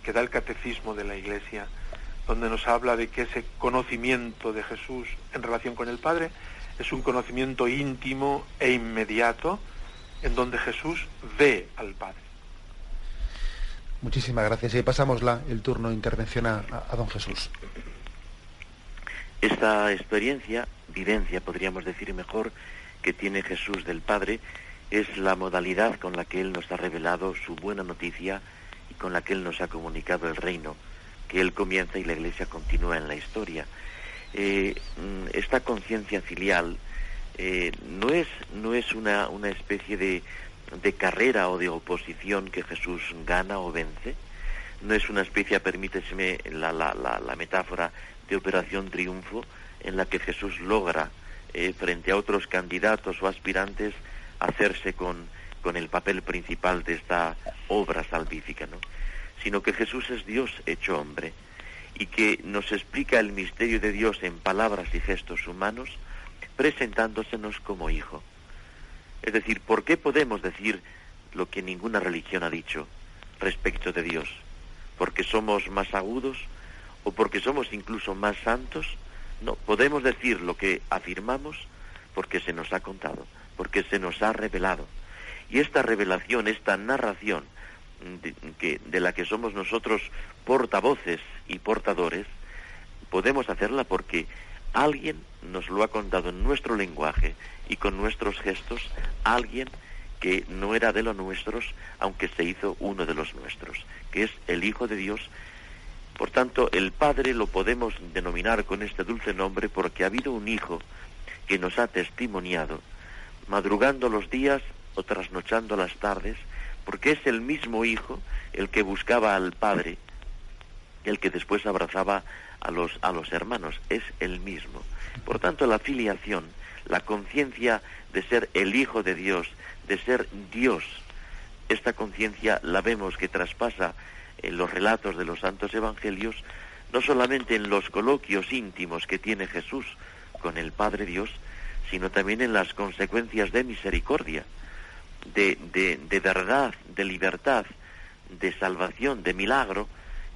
que da el catecismo de la Iglesia, donde nos habla de que ese conocimiento de Jesús en relación con el Padre es un conocimiento íntimo e inmediato, en donde Jesús ve al Padre. Muchísimas gracias. Y pasamos el turno de intervención a don Jesús. Esta experiencia, vivencia, podríamos decir mejor, que tiene Jesús del Padre, es la modalidad con la que Él nos ha revelado su buena noticia y con la que Él nos ha comunicado el reino, que Él comienza y la Iglesia continúa en la historia. Esta conciencia filial no es una especie de carrera o de oposición que Jesús gana o vence, no es una especie, permíteseme la metáfora, de operación triunfo, en la que Jesús logra, frente a otros candidatos o aspirantes, hacerse con el papel principal de esta obra salvífica, ¿no? Sino que Jesús es Dios hecho hombre, y que nos explica el misterio de Dios en palabras y gestos humanos, presentándosenos como hijo. Es decir, ¿por qué podemos decir lo que ninguna religión ha dicho respecto de Dios? ¿Porque somos más agudos o porque somos incluso más santos? No, podemos decir lo que afirmamos porque se nos ha contado, porque se nos ha revelado. Y esta revelación, esta narración de la que somos nosotros portavoces y portadores, podemos hacerla porque alguien nos lo ha contado en nuestro lenguaje y con nuestros gestos, alguien que no era de los nuestros, aunque se hizo uno de los nuestros, que es el Hijo de Dios. Por tanto, el Padre lo podemos denominar con este dulce nombre porque ha habido un Hijo que nos ha testimoniado, madrugando los días o trasnochando las tardes, porque es el mismo Hijo el que buscaba al Padre, el que después abrazaba a los hermanos, es el mismo. Por tanto, la filiación, la conciencia de ser el Hijo de Dios, de ser Dios, esta conciencia la vemos que traspasa en los relatos de los santos evangelios, no solamente en los coloquios íntimos que tiene Jesús con el Padre Dios, sino también en las consecuencias de misericordia, de verdad, de libertad, de salvación, de milagro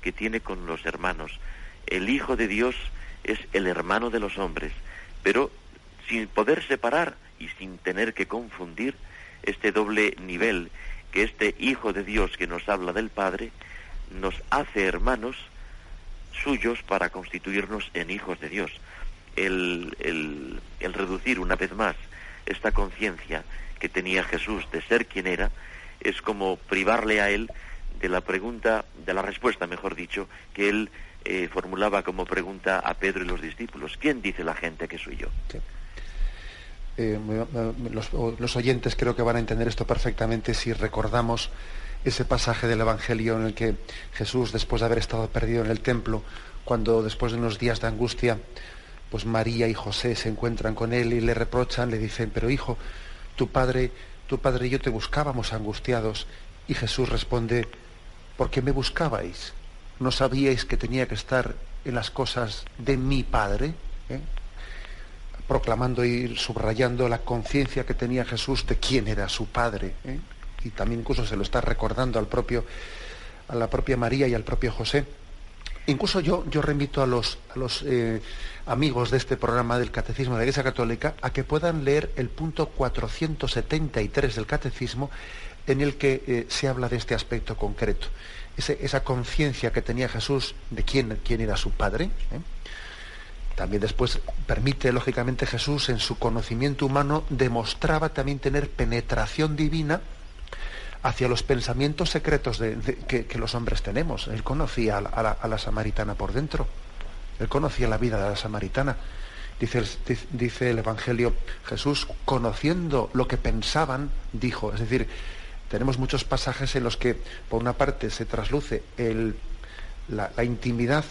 que tiene con los hermanos. El Hijo de Dios es el hermano de los hombres, pero sin poder separar y sin tener que confundir este doble nivel que este Hijo de Dios que nos habla del Padre nos hace hermanos suyos para constituirnos en hijos de Dios. El reducir una vez más esta conciencia que tenía Jesús de ser quien era, es como privarle a él de la pregunta, de la respuesta, mejor dicho, que él formulaba como pregunta a Pedro y los discípulos: ¿quién dice la gente que soy yo? Sí. Los oyentes creo que van a entender esto perfectamente si recordamos ese pasaje del Evangelio en el que Jesús, después de haber estado perdido en el templo, cuando después de unos días de angustia, pues María y José se encuentran con él y le reprochan, le dicen: pero hijo, tu padre y yo te buscábamos angustiados. Y Jesús responde: ¿por qué me buscabais? ¿No sabíais que tenía que estar en las cosas de mi Padre? Proclamando y subrayando la conciencia que tenía Jesús de quién era su Padre. Y también incluso se lo está recordando a la propia María y al propio José. Incluso yo remito a los amigos de este programa del Catecismo de la Iglesia Católica a que puedan leer el punto 473 del Catecismo, en el que se habla de este aspecto concreto. Esa conciencia que tenía Jesús de quién era su Padre. También después permite, lógicamente, Jesús en su conocimiento humano demostraba también tener penetración divina hacia los pensamientos secretos que los hombres tenemos. Él conocía a la samaritana por dentro. Él conocía la vida de la samaritana. Dice el Evangelio, Jesús, conociendo lo que pensaban, dijo. Es decir, tenemos muchos pasajes en los que, por una parte, se trasluce la intimidad,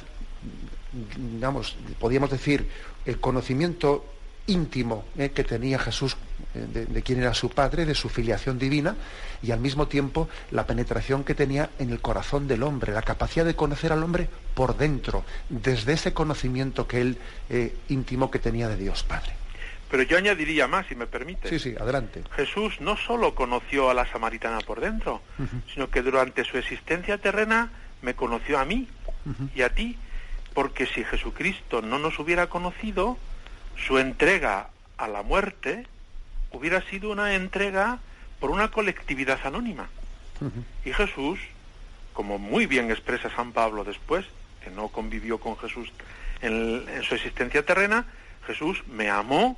digamos, podríamos decir, el conocimiento íntimo que tenía Jesús de quién era su Padre, de su filiación divina, y al mismo tiempo la penetración que tenía en el corazón del hombre, la capacidad de conocer al hombre por dentro, desde ese conocimiento que él íntimo que tenía de Dios Padre. Pero yo añadiría más, si me permite. Sí, adelante. Jesús no solo conoció a la samaritana por dentro, sino que durante su existencia terrena me conoció a mí y a ti, porque si Jesucristo no nos hubiera conocido, su entrega a la muerte hubiera sido una entrega por una colectividad anónima. Y Jesús, como muy bien expresa San Pablo después, que no convivió con Jesús en su existencia terrena, Jesús me amó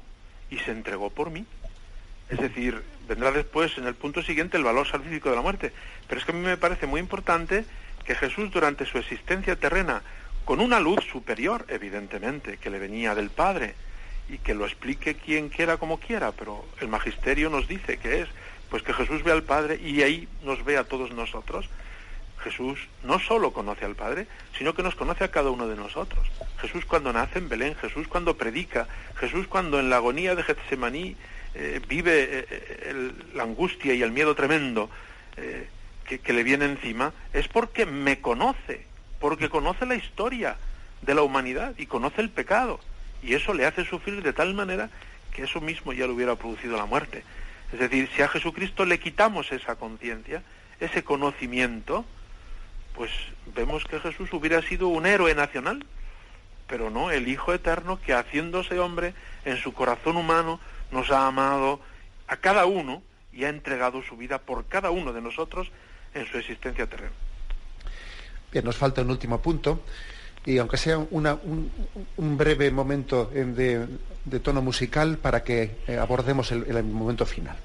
y se entregó por mí. Es decir, vendrá después en el punto siguiente el valor salvífico de la muerte. Pero es que a mí me parece muy importante que Jesús durante su existencia terrena, con una luz superior, evidentemente, que le venía del Padre, y que lo explique quien quiera como quiera, pero el magisterio nos dice que es, pues que Jesús ve al Padre y ahí nos ve a todos nosotros. Jesús no solo conoce al Padre, sino que nos conoce a cada uno de nosotros. Jesús cuando nace en Belén, Jesús cuando predica, Jesús cuando en la agonía de Getsemaní vive la angustia y el miedo tremendo que le viene encima, es porque me conoce, porque conoce la historia de la humanidad y conoce el pecado. Y eso le hace sufrir de tal manera que eso mismo ya le hubiera producido la muerte. Es decir, si a Jesucristo le quitamos esa conciencia, ese conocimiento, pues vemos que Jesús hubiera sido un héroe nacional, pero no, el Hijo Eterno que, haciéndose hombre en su corazón humano, nos ha amado a cada uno y ha entregado su vida por cada uno de nosotros en su existencia terrena. Bien, nos falta un último punto, y aunque sea un breve momento de tono musical para que abordemos el momento final.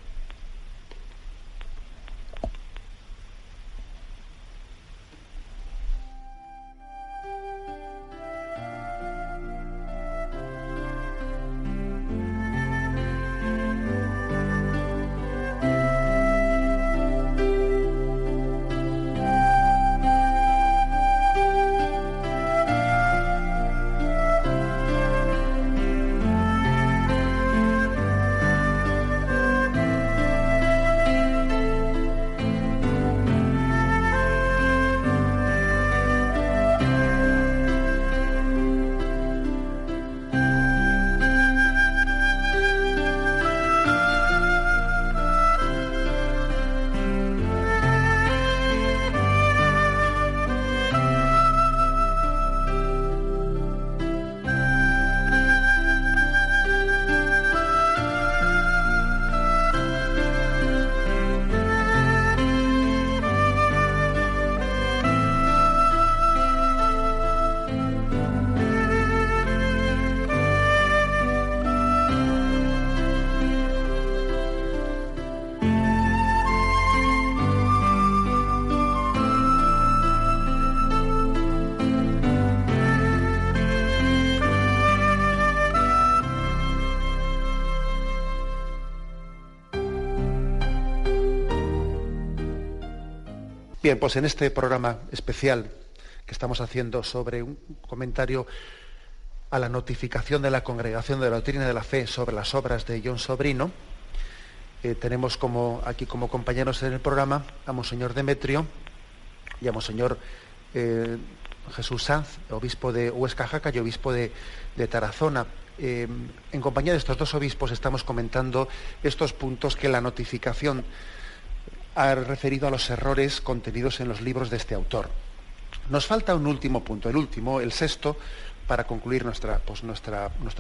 Bien, pues en este programa especial que estamos haciendo sobre un comentario a la notificación de la Congregación de la Doctrina de la Fe sobre las obras de John Sobrino, tenemos aquí como compañeros en el programa a Monseñor Demetrio y a Monseñor Jesús Sanz, obispo de Huesca Jaca y obispo de Tarazona. En compañía de estos dos obispos estamos comentando estos puntos que la notificación ha referido a los errores contenidos en los libros de este autor. Nos falta un último punto, el sexto, para concluir nuestro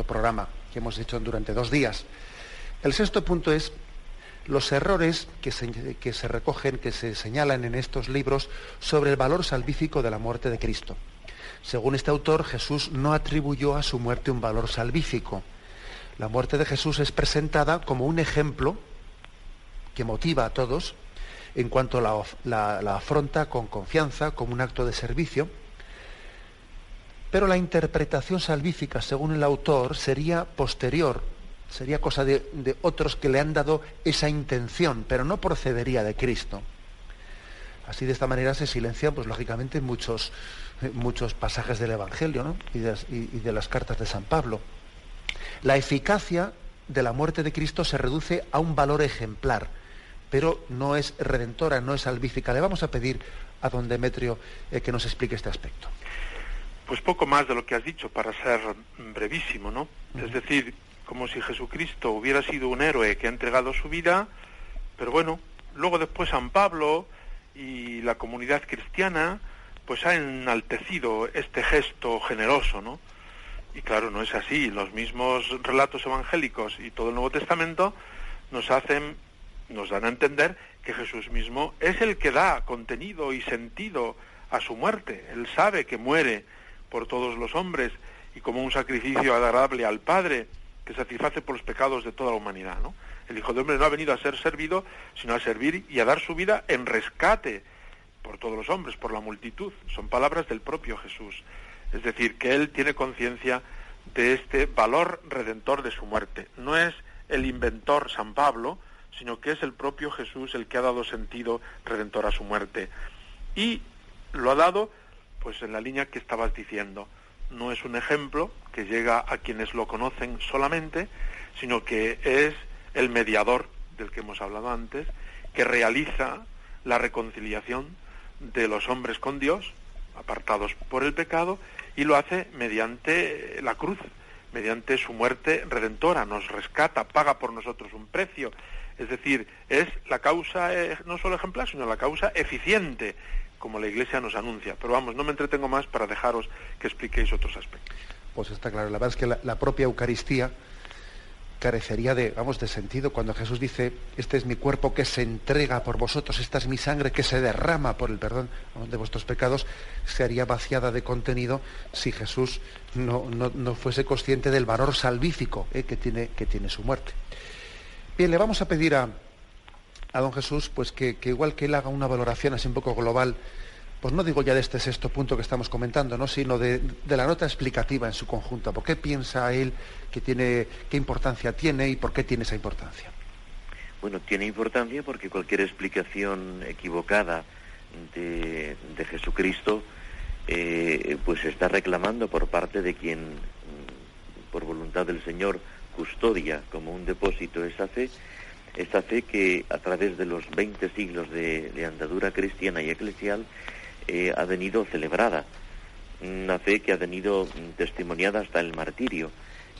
programa que hemos hecho durante 2 días. El sexto punto es los errores que se recogen, que se señalan en estos libros sobre el valor salvífico de la muerte de Cristo. Según este autor, Jesús no atribuyó a su muerte un valor salvífico. La muerte de Jesús es presentada como un ejemplo que motiva a todos, en cuanto la afronta con confianza, como un acto de servicio. Pero la interpretación salvífica, según el autor, sería posterior, sería cosa de otros que le han dado esa intención, pero no procedería de Cristo. Así, de esta manera se silencian, pues lógicamente, muchos pasajes del Evangelio, ¿no? y de las cartas de San Pablo. La eficacia de la muerte de Cristo se reduce a un valor ejemplar, pero no es redentora, no es salvífica. Le vamos a pedir a don Demetrio que nos explique este aspecto. Pues poco más de lo que has dicho, para ser brevísimo, ¿no? Es decir, como si Jesucristo hubiera sido un héroe que ha entregado su vida, pero bueno, luego después San Pablo y la comunidad cristiana pues ha enaltecido este gesto generoso, ¿no? Y claro, no es así. Los mismos relatos evangélicos y todo el Nuevo Testamento nos dan a entender que Jesús mismo es el que da contenido y sentido a su muerte. Él sabe que muere por todos los hombres y como un sacrificio agradable al Padre que satisface por los pecados de toda la humanidad, ¿no? El Hijo del Hombre no ha venido a ser servido, sino a servir y a dar su vida en rescate por todos los hombres, por la multitud. Son palabras del propio Jesús. Es decir, que Él tiene conciencia de este valor redentor de su muerte. No es el inventor San Pablo, sino que es el propio Jesús el que ha dado sentido redentor a su muerte. Y lo ha dado, pues, en la línea que estabas diciendo. No es un ejemplo que llega a quienes lo conocen solamente, sino que es el mediador del que hemos hablado antes, que realiza la reconciliación de los hombres con Dios, apartados por el pecado, y lo hace mediante la cruz, mediante su muerte redentora. Nos rescata, paga por nosotros un precio. Es decir, es la causa no solo ejemplar, sino la causa eficiente, como la Iglesia nos anuncia. Pero vamos, no me entretengo más para dejaros que expliquéis otros aspectos. Pues está claro, la verdad es que la propia Eucaristía carecería de sentido cuando Jesús dice: este es mi cuerpo que se entrega por vosotros, esta es mi sangre que se derrama por el perdón de vuestros pecados. Sería vaciada de contenido si Jesús no fuese consciente del valor salvífico que tiene su muerte. Bien, le vamos a pedir a don Jesús pues que igual que él haga una valoración así un poco global, pues no digo ya de este sexto punto que estamos comentando, ¿no?, sino de la nota explicativa en su conjunto. ¿Por qué piensa él qué importancia tiene y por qué tiene esa importancia? Bueno, tiene importancia porque cualquier explicación equivocada de Jesucristo pues se está reclamando por parte de quien, por voluntad del Señor, custodia como un depósito esa fe que a través de los 20 siglos de andadura cristiana y eclesial ha venido celebrada, una fe que ha venido testimoniada hasta el martirio,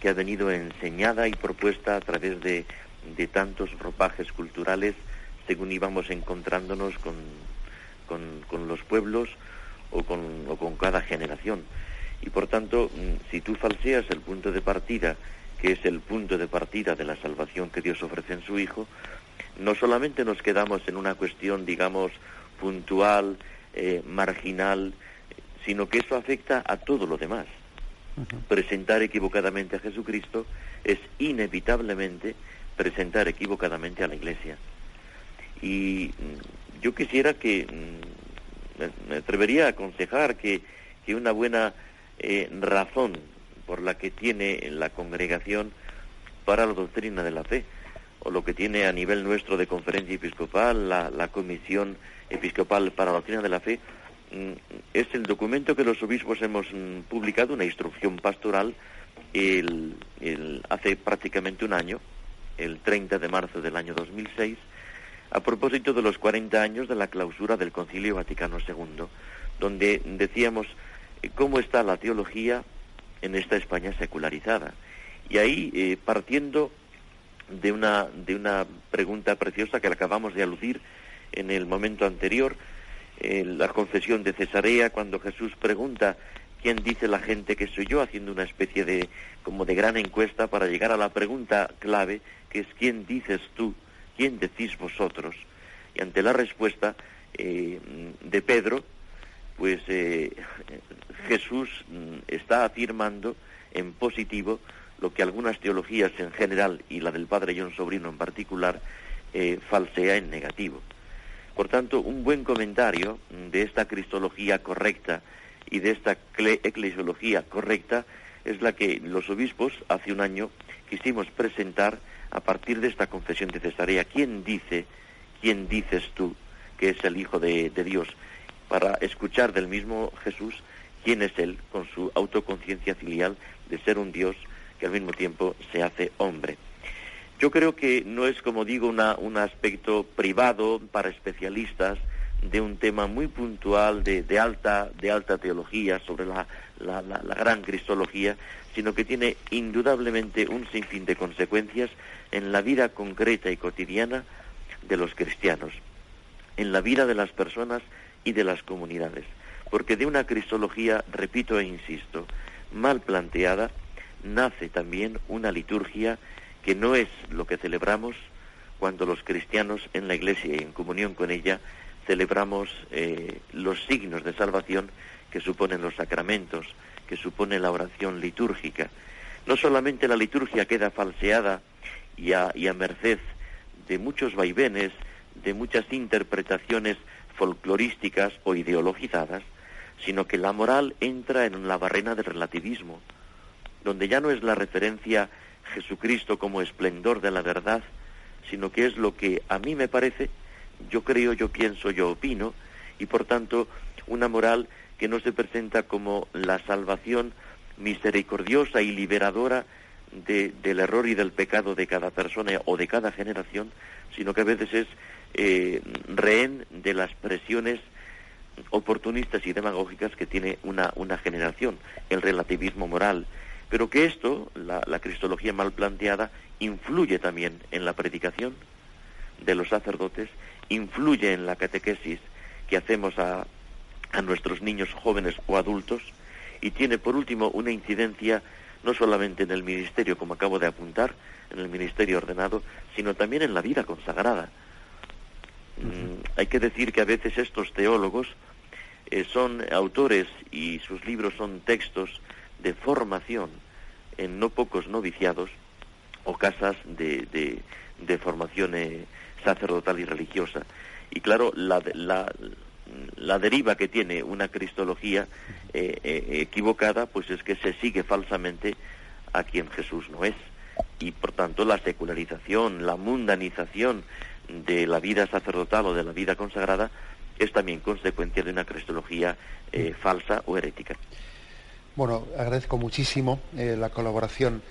que ha venido enseñada y propuesta a través de tantos ropajes culturales según íbamos encontrándonos con los pueblos o con cada generación. Y por tanto, si tú falseas el punto de partida, que es el punto de partida de la salvación que Dios ofrece en su Hijo, no solamente nos quedamos en una cuestión, digamos, puntual, marginal, sino que eso afecta a todo lo demás. Uh-huh. Presentar equivocadamente a Jesucristo es inevitablemente presentar equivocadamente a la Iglesia. Y yo quisiera me atrevería a aconsejar que una buena razón por la que tiene la congregación para la doctrina de la fe, o lo que tiene a nivel nuestro de Conferencia Episcopal, la Comisión Episcopal para la Doctrina de la Fe, es el documento que los obispos hemos publicado, una instrucción pastoral, hace prácticamente un año, el 30 de marzo del año 2006, a propósito de los 40 años de la clausura del Concilio Vaticano II, donde decíamos cómo está la teología en esta España secularizada. Y ahí, partiendo de una pregunta preciosa que le acabamos de aludir en el momento anterior, la confesión de Cesarea, cuando Jesús pregunta ¿quién dice la gente que soy yo?, haciendo una especie de gran encuesta para llegar a la pregunta clave, que es ¿quién dices tú?, ¿quién decís vosotros? Y ante la respuesta de Pedro, pues Jesús está afirmando en positivo lo que algunas teologías en general, y la del padre John Sobrino en particular, falsea en negativo. Por tanto, un buen comentario de esta cristología correcta y de esta eclesiología correcta es la que los obispos hace un año quisimos presentar a partir de esta confesión de Cesarea. ¿Quién dices tú que es el Hijo de Dios? Para escuchar del mismo Jesús quién es Él, con su autoconciencia filial de ser un Dios que al mismo tiempo se hace hombre. Yo creo que no es, como digo, un aspecto privado para especialistas de un tema muy puntual de alta teología sobre la gran cristología, sino que tiene indudablemente un sinfín de consecuencias en la vida concreta y cotidiana de los cristianos, en la vida de las personas y de las comunidades, porque de una cristología, repito e insisto, mal planteada, nace también una liturgia que no es lo que celebramos cuando los cristianos en la Iglesia y en comunión con ella celebramos los signos de salvación que suponen los sacramentos, que supone la oración litúrgica. No solamente la liturgia queda falseada y a merced de muchos vaivenes, de muchas interpretaciones folclorísticas o ideologizadas, sino que la moral entra en la barrena del relativismo, donde ya no es la referencia Jesucristo como esplendor de la verdad, sino que es lo que a mí me parece, yo creo, yo pienso, yo opino, y por tanto una moral que no se presenta como la salvación misericordiosa y liberadora del error y del pecado de cada persona o de cada generación, sino que a veces es rehén de las presiones oportunistas y demagógicas que tiene una generación, el relativismo moral. Pero que esto, la cristología mal planteada, influye también en la predicación de los sacerdotes, influye en la catequesis que hacemos a nuestros niños jóvenes o adultos, y tiene por último una incidencia no solamente en el ministerio, como acabo de apuntar, en el ministerio ordenado, sino también en la vida consagrada. Hay que decir que a veces estos teólogos son autores y sus libros son textos de formación en no pocos noviciados o casas de formación sacerdotal y religiosa. Y claro, la deriva que tiene una cristología equivocada, pues es que se sigue falsamente a quien Jesús no es. Y por tanto la secularización, la mundanización de la vida sacerdotal o de la vida consagrada es también consecuencia de una cristología falsa o herética. Bueno, agradezco muchísimo la colaboración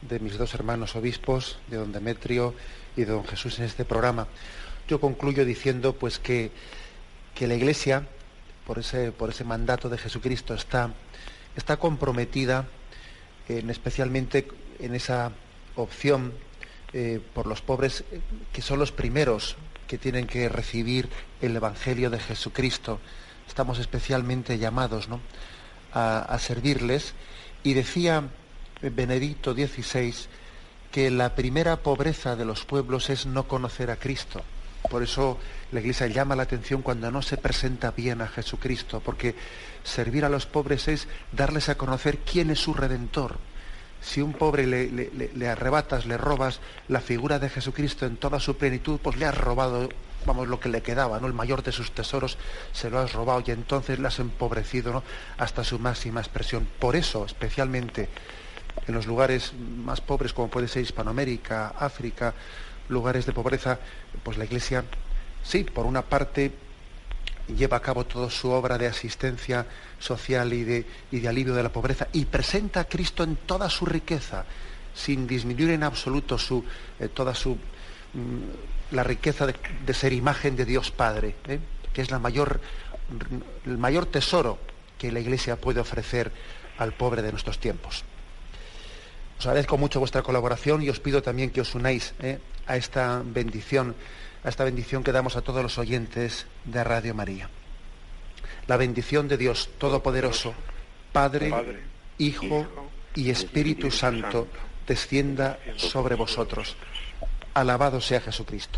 de mis dos hermanos obispos, de don Demetrio y de don Jesús, en este programa. Yo concluyo diciendo pues que la Iglesia, por ese mandato de Jesucristo, está comprometida especialmente en esa opción por los pobres, que son los primeros que tienen que recibir el Evangelio de Jesucristo. Estamos especialmente llamados, ¿no?, a servirles. Y decía Benedicto XVI que la primera pobreza de los pueblos es no conocer a Cristo. Por eso la Iglesia llama la atención cuando no se presenta bien a Jesucristo, porque servir a los pobres es darles a conocer quién es su Redentor. Si un pobre le arrebatas, le robas la figura de Jesucristo en toda su plenitud, pues le has robado, lo que le quedaba, ¿no?, el mayor de sus tesoros, se lo has robado, y entonces le has empobrecido, ¿no?, hasta su máxima expresión. Por eso, especialmente en los lugares más pobres, como puede ser Hispanoamérica, África, lugares de pobreza, pues la Iglesia, sí, por una parte lleva a cabo toda su obra de asistencia social y de alivio de la pobreza, y presenta a Cristo en toda su riqueza, sin disminuir en absoluto la riqueza de ser imagen de Dios Padre, que es el mayor tesoro que la Iglesia puede ofrecer al pobre de nuestros tiempos. Os agradezco mucho vuestra colaboración y os pido también que os unáis a esta bendición que damos a todos los oyentes de Radio María. La bendición de Dios Todopoderoso, Padre, Hijo y Espíritu Santo, descienda sobre vosotros. Alabado sea Jesucristo.